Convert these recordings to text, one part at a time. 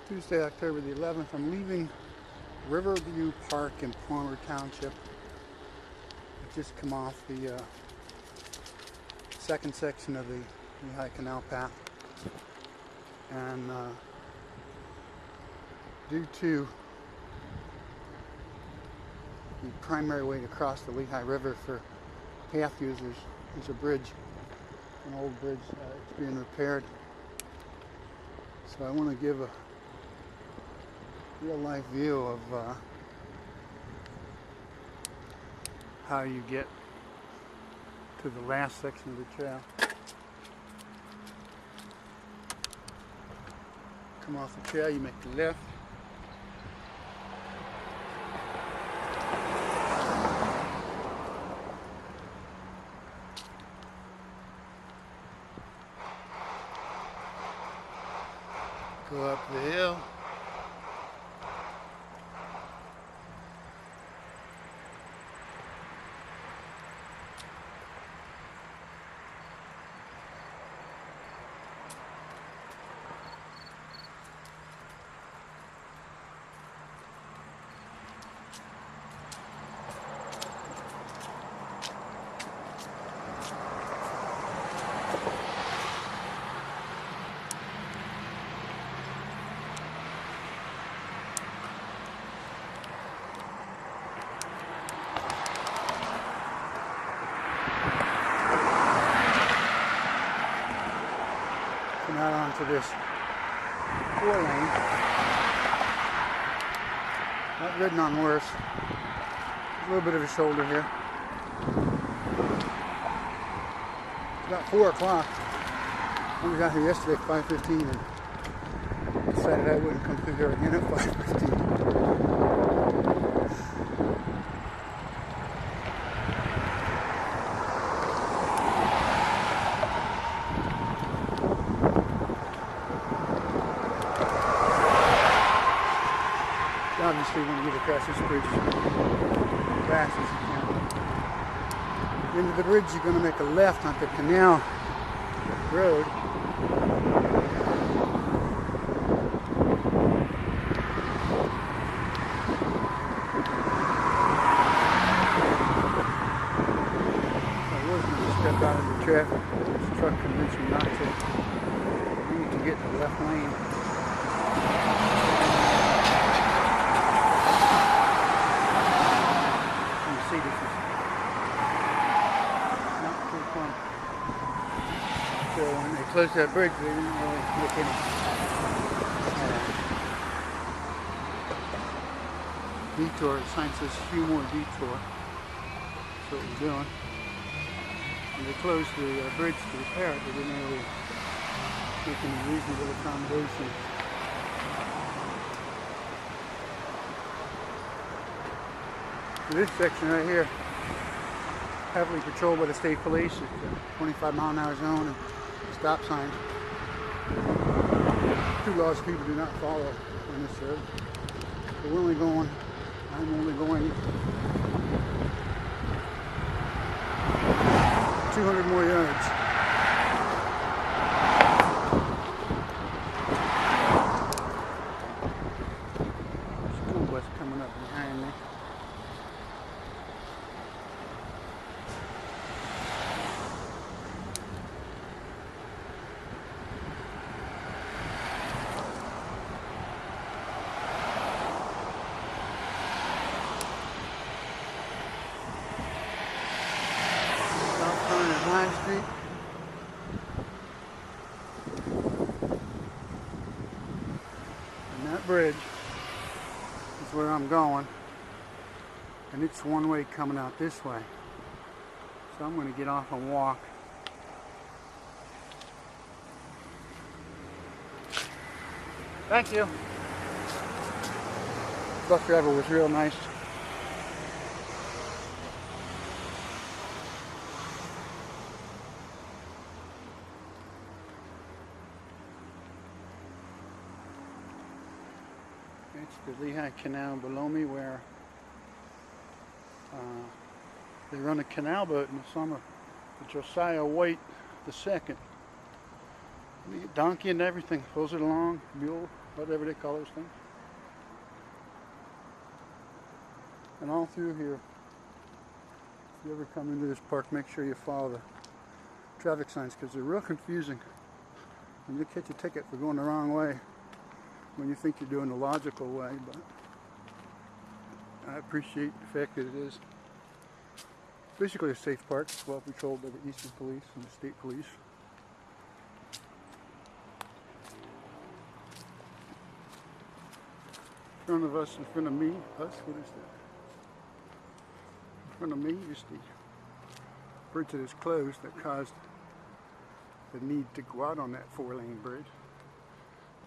Tuesday, October the 11th. I'm leaving Riverview Park in Palmer Township. I've just come off the second section of the Lehigh Canal path. And due to the primary way to cross the Lehigh River for path users is a bridge, an old bridge. It's being repaired. So I want to give a real life view of how you get to the last section of the trail. Come off the trail, you make the left. Go up the hill. Come out onto this 4-lane. I've ridden on worse. A little bit of a shoulder here. It's about 4 o'clock. I got here yesterday at 5:15 and decided I wouldn't come through here again at 5:15. Obviously, when you get across this bridge as fast as you can. At the end of the bridge, you're going to make a left onto Canal Road. I was going to step out of the traffic, but this truck convinced me not to. I need to get in the left lane. This is not too fun. So when they closed that bridge, they didn't really make any detour. The sign says Hugh Moore detour. That's what we're doing. When they closed the bridge to repair it, they didn't really make any reasonable accommodation. This section right here, heavily patrolled by the state police. It's a 25-mile-an-hour zone and stop sign. 2 laws people do not follow on this road. So I'm only going 200 more yards. School bus coming up behind me. Street. And that bridge is where I'm going, and it's one way coming out this way, so I'm going to get off and walk. Thank you. The bus driver was real nice. It's the Lehigh Canal below me where they run a canal boat in the summer. The Josiah White II. The donkey and everything, pulls it along, mule. whatever they call those things. And all through here, if you ever come into this park, make sure you follow the traffic signs because they're real confusing. And you'll catch a ticket for going the wrong way when you think you're doing the logical way, but I appreciate the fact that it is basically a safe park. It's well patrolled by the Eastern Police and the State Police. In front of us, in front of me, what is that? In front of me is the bridge that is closed that caused the need to go out on that 4-lane bridge.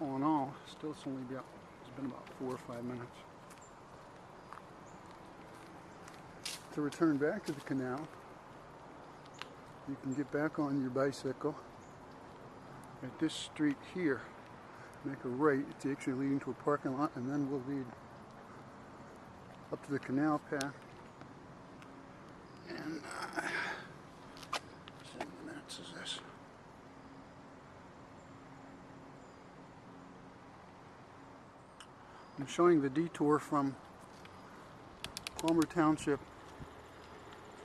All in all, it's been about 4 or 5 minutes. To return back to the canal, you can get back on your bicycle at this street here. Make a right, it's actually leading to a parking lot, and then we'll lead up to the canal path. And 7 minutes is this. I'm showing the detour from Palmer Township,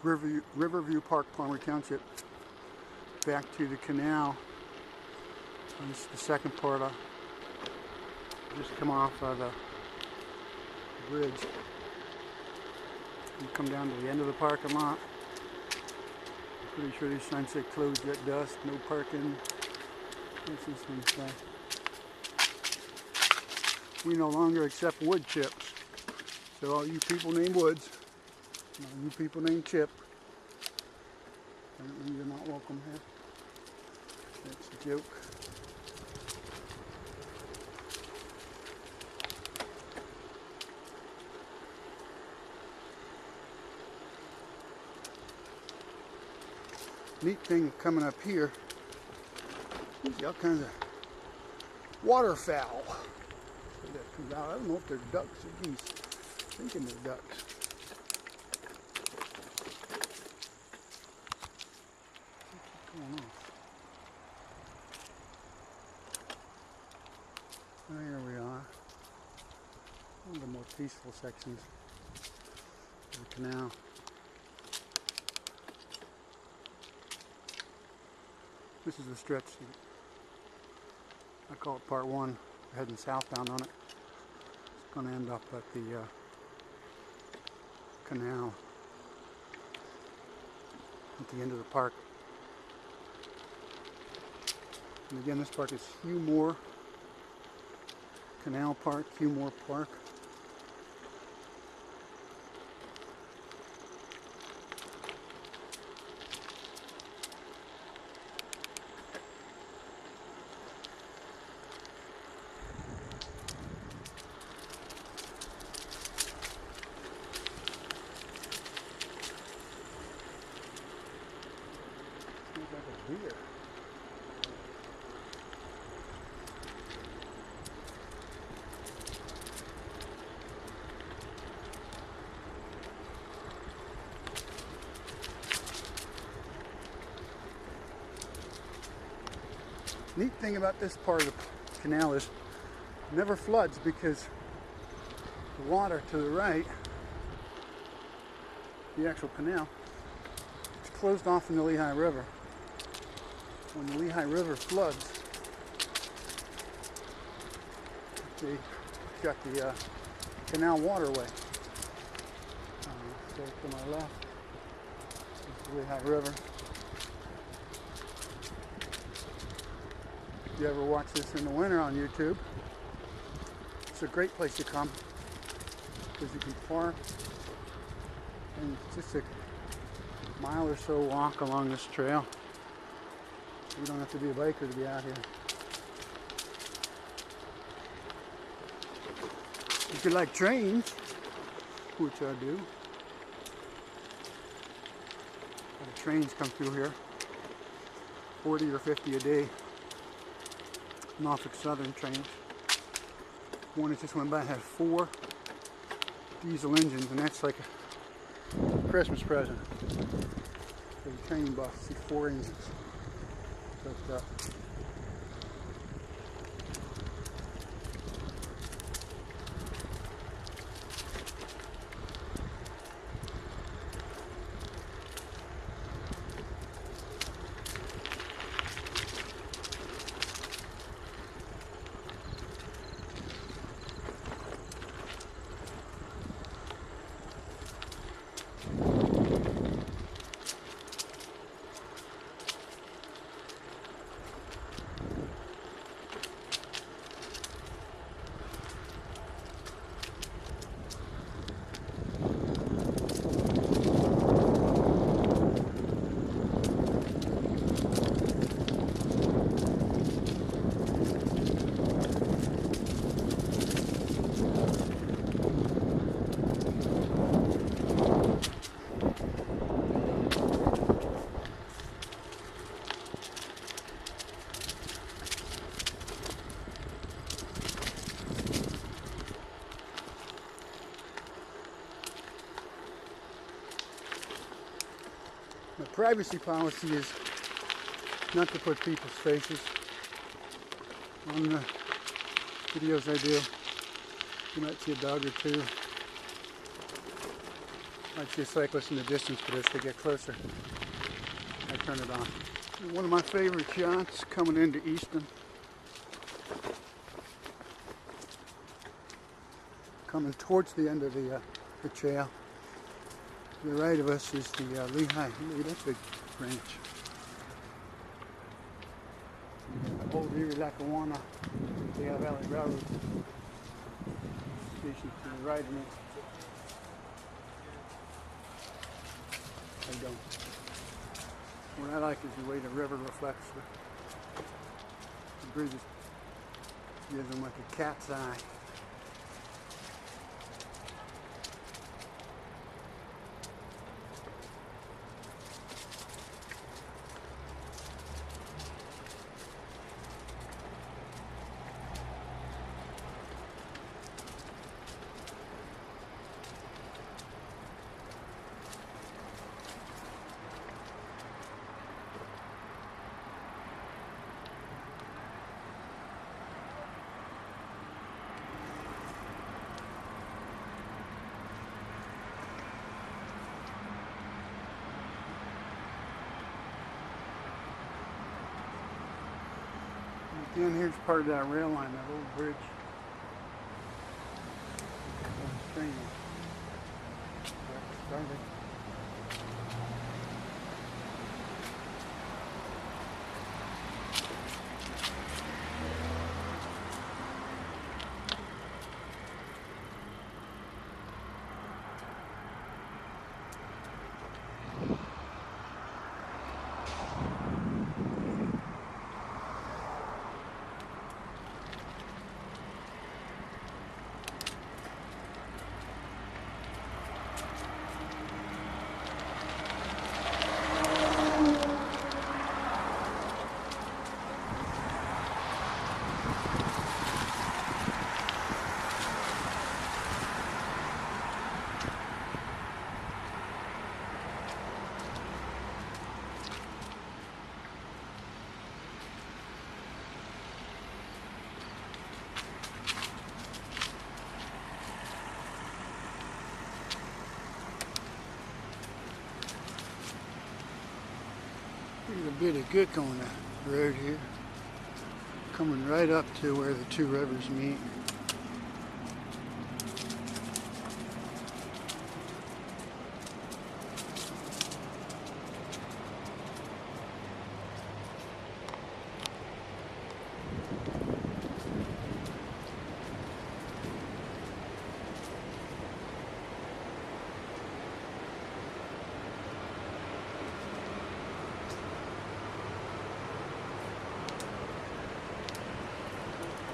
Riverview Park, Palmer Township, back to the canal. And this is the second part. Just come off of the bridge. You come down to the end of the parking lot. I'm pretty sure these signs say closed at dusk, no parking. What's this one say? We no longer accept wood chips. So all you people named Woods, and all you people named Chip, you're not welcome here. That's a joke. Neat thing coming up here, you see all kinds of waterfowl that comes out. I don't know if they're ducks or geese. I'm thinking they're ducks. What's going on? Here we are. One of the more peaceful sections of the canal. This is the stretch. I call it part 1. We're heading southbound on it. It's going to end up at the canal at the end of the park. And again, this park is Hugh Moore Canal Park, Hugh Moore Park. Here. Neat thing about this part of the canal is it never floods because the water to the right, the actual canal, is closed off in the Lehigh River. When the Lehigh River floods, you've got the canal waterway. So to my left is the Lehigh River. If you ever watch this in the winter on YouTube, it's a great place to come because you can park and it's just a mile or so walk along this trail. You don't have to be a biker to be out here. If you like trains, which I do, the trains come through here, 40 or 50 a day. Norfolk Southern trains. One that just went by had 4 diesel engines, and that's like a Christmas present for the train buff. See 4 engines. But privacy policy is not to put people's faces on the videos I do. You might see a dog or two. Might see a cyclist in the distance, but as they get closer, I turn it on. One of my favorite shots coming into Easton. Coming towards the end of the trail. To the right of us is the Lehigh. Look at that big branch. Old Erie, Lackawanna, Lehigh Valley Railroad station to the right of me. I don't. What I like is the way the river reflects the bridges. Gives them like a cat's eye. Down here's part of that rail line, that old bridge. Train started. There's a bit of good going on the road here. Coming right up to where the two rivers meet.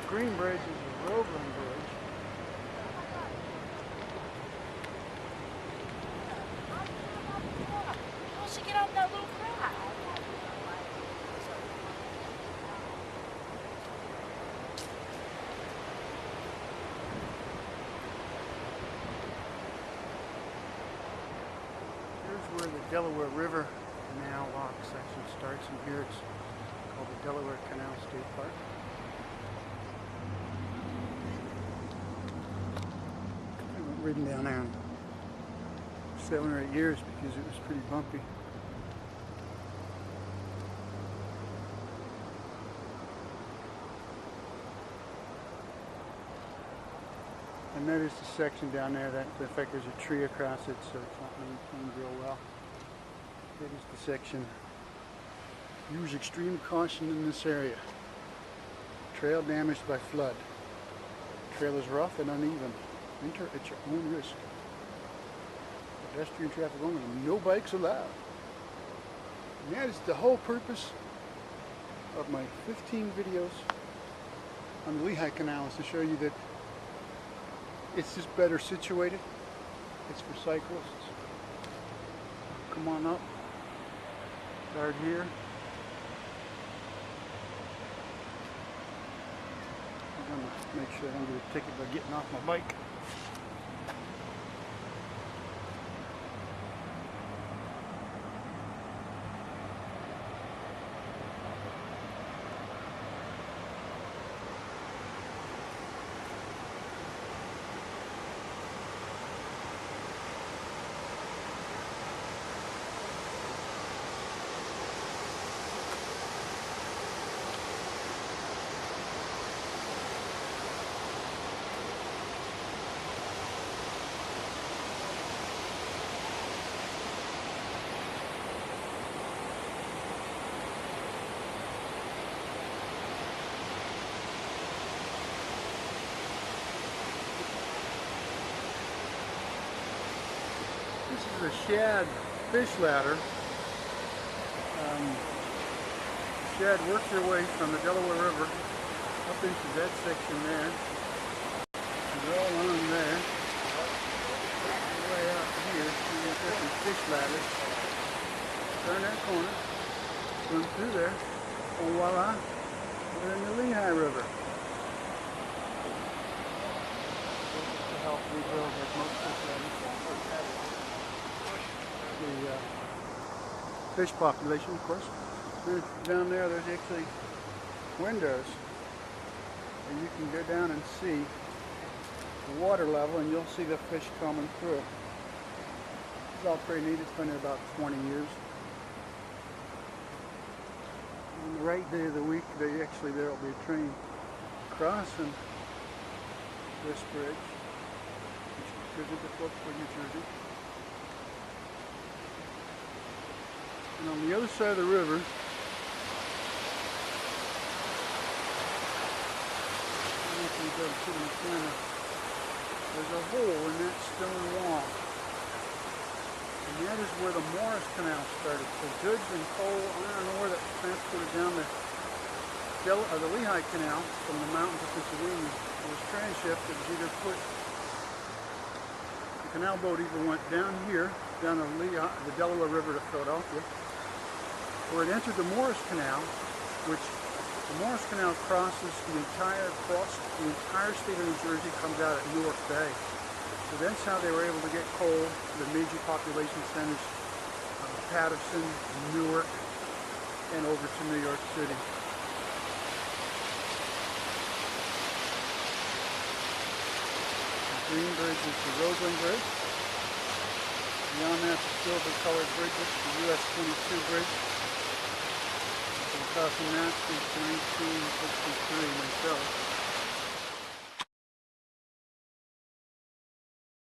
Green Bridge is a Roveland bridge. Supposed to get out that little crowd. Here's where the Delaware River Canal walk section starts, and here it's called the Delaware Canal State Park. Ridden down there in 7 or 8 years because it was pretty bumpy. I noticed a section down there that, in fact, there's a tree across it, so it's not maintained real well. That is the section. Use extreme caution in this area. Trail damaged by flood. Trail is rough and uneven. Enter at your own risk. Pedestrian traffic only, no bikes allowed. And that is the whole purpose of my 15 videos on the Lehigh Canal, is to show you that it's just better situated. It's for cyclists. Come on up. Start here. I'm going to make sure I don't get a ticket by getting off my bike. This is a shad fish ladder. Shad works their way from the Delaware River up into that section there. And they're all along there. Way out here, you get different fish ladders. Turn that corner, swim through there, and voila, we're in the Lehigh River. To help rebuild that most fish ladders. The fish population, of course. Down there, there's actually windows, and you can go down and see the water level, and you'll see the fish coming through. It's all pretty neat. It's been there about 20 years. On the right day of the week, there will be a train crossing this bridge, which is the folks for New Jersey. And on the other side of the river, there's a hole in that stone wall. And that is where the Morris Canal started. So goods and coal, iron ore that was transported down the Lehigh Canal from the mountains of Pennsylvania was transshipped. It was either put, the canal boat either went down here, down the Delaware River to Philadelphia, or it entered the Morris Canal, which the Morris Canal crosses the entire state of New Jersey, comes out at Newark Bay. So that's how they were able to get coal to the major population centers, Patterson, Newark, and over to New York City. The green bridge is the Roebling Bridge. Beyond that, the silver-colored bridges, the US 22 bridge. Crossing that since 1960.